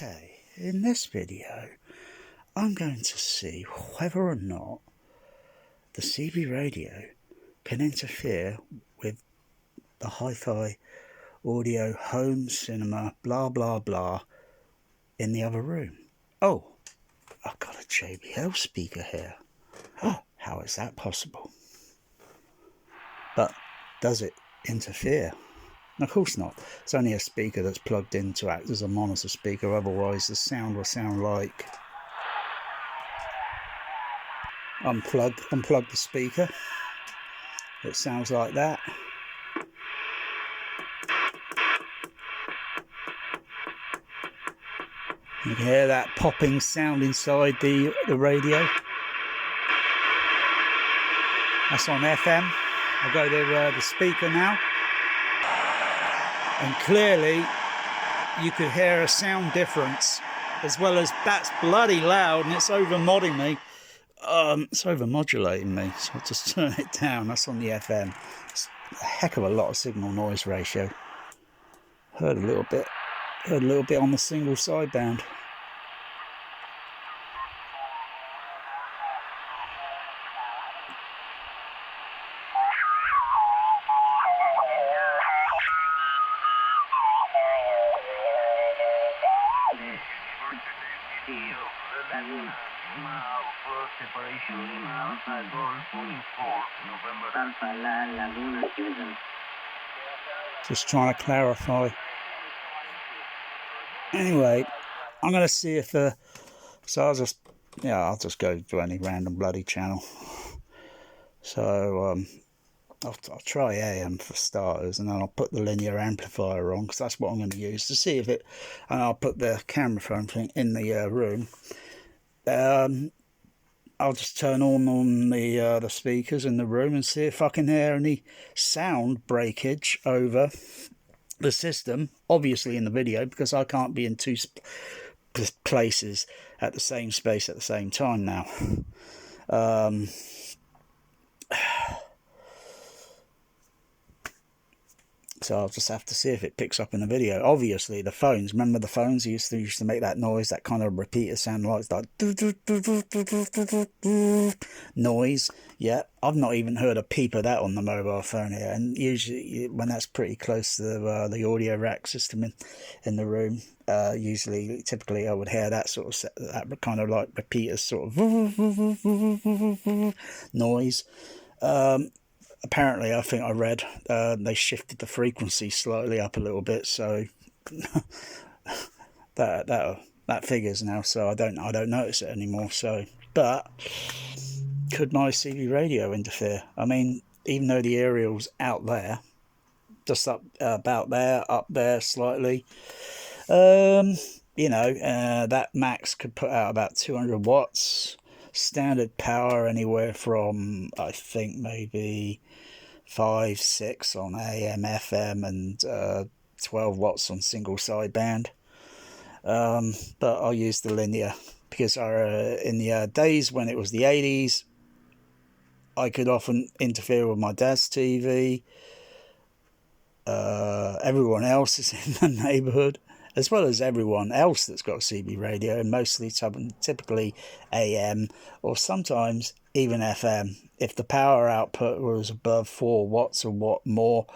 Okay, in this video, I'm going to see whether or not the CB radio can interfere with the hi-fi audio, home cinema, blah blah blah in the other room. Oh, I've got a JBL speaker here. Oh, how is that possible? But does it interfere? Of course not. It's only a speaker that's plugged in to act as a monitor speaker, otherwise the sound will sound like... Unplug the speaker. It sounds like that. You can hear that popping sound inside the radio. That's on FM. I'll go to the speaker now. And clearly you could hear a sound difference, as well as that's bloody loud and it's over-modding me. It's over-modulating me, so I'll just turn it down. That's on the FM. It's a heck of a lot of signal noise ratio. Heard a little bit on the single sideband. Just trying to clarify. Anyway, I'm going to see if so I'll just go to any random bloody channel. So I'll try AM for starters, and then I'll put the linear amplifier on, because that's what I'm going to use to see if it, and I'll put the camera phone thing in the room. I'll just turn on the speakers in the room and see if I can hear any sound breakage over the system, obviously in the video, because I can't be in two places at the same space at the same time now. So I'll just have to see if it picks up in the video. Obviously, the phones, remember the phones used to make that noise, that kind of repeater sound, like that noise. Yeah, I've not even heard a peep of that on the mobile phone here. And usually, when that's pretty close to the audio rack system in the room, typically I would hear that sort of that kind of like repeater sort of noise. Apparently, I think I read they shifted the frequency slightly up a little bit, so that figures now. So I don't notice it anymore. So, but could my CB radio interfere? I mean, even though the aerial's out there, just up there slightly, that max could put out about 200 watts. Standard power anywhere from, I think, maybe 5-6 on AM, FM, and 12 watts on single sideband. But I'll use the linear, because in the days when it was the 80s, I could often interfere with my dad's TV. Everyone else is in the neighbourhood, as well as everyone else that's got a CB radio, and mostly typically AM, or sometimes even FM. If the power output was above 4 watts or watt more,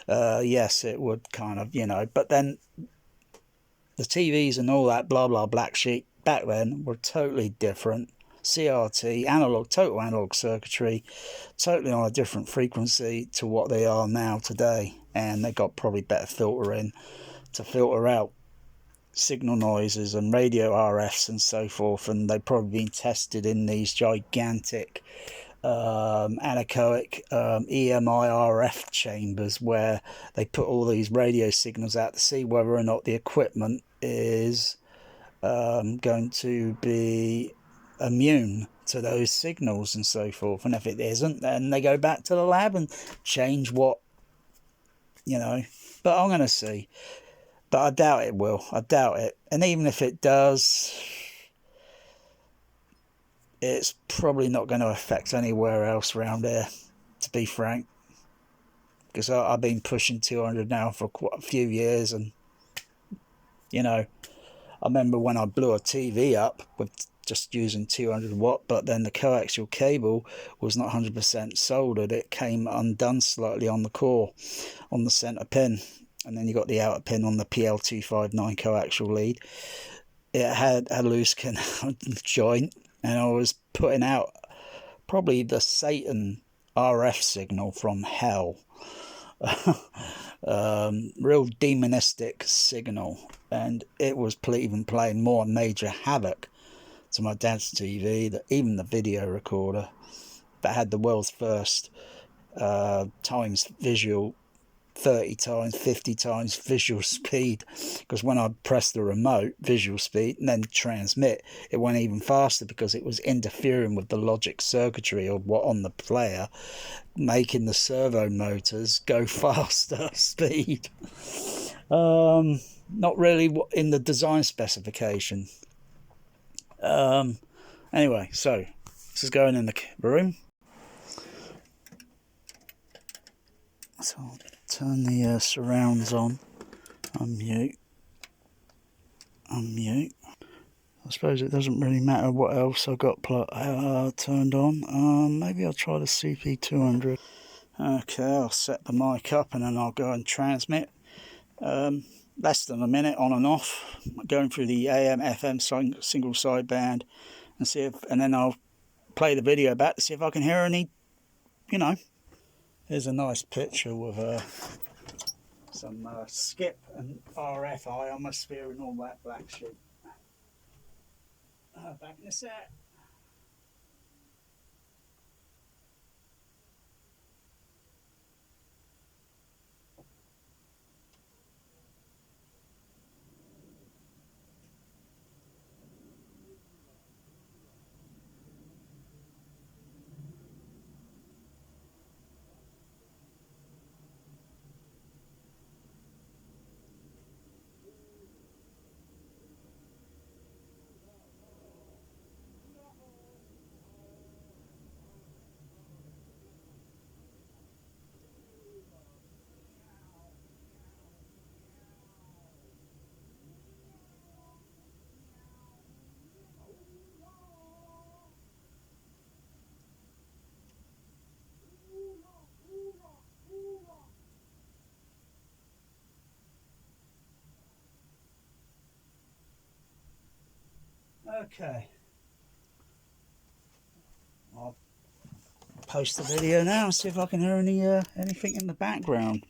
yes, it would kind of, but then the TVs and all that blah blah black sheep back then were totally different. CRT, total analog circuitry, totally on a different frequency to what they are now today, and they got probably better filtering to filter out signal noises and radio RFs and so forth, and they've probably been tested in these gigantic anechoic EMI RF chambers, where they put all these radio signals out to see whether or not the equipment is going to be immune to those signals and so forth, and if it isn't, then they go back to the lab and change what, but I'm going to see. But I doubt it will. I doubt it. And even if it does, it's probably not going to affect anywhere else around here, to be frank. Because I've been pushing 200 now for quite a few years, and, I remember when I blew a TV up with just using 200 watt, but then the coaxial cable was not 100% soldered. It came undone slightly on the core, on the center pin, and then you got the outer pin on the PL259 coaxial lead. It had a loose joint, and I was putting out probably the Satan RF signal from hell. Real demonistic signal, and it was even playing more major havoc to my dad's TV, even the video recorder that had the world's first times visual, 30 times, 50 times visual speed, because when I pressed the remote visual speed and then transmit, it went even faster because it was interfering with the logic circuitry of what on the player, making the servo motors go faster speed. Not really in the design specification. Anyway, so this is going in the room. So I'll turn the surrounds on. Unmute. I suppose it doesn't really matter what else I've got turned on. Maybe I'll try the CP200. Okay, I'll set the mic up and then I'll go and transmit. Less than a minute on and off, going through the AM FM single sideband, and see if, and then I'll play the video back to see if I can hear any, Here's a nice picture with some skip and RF ionosphere and all that black shit. Back in a sec. Okay, I'll post the video now and see if I can hear anything in the background.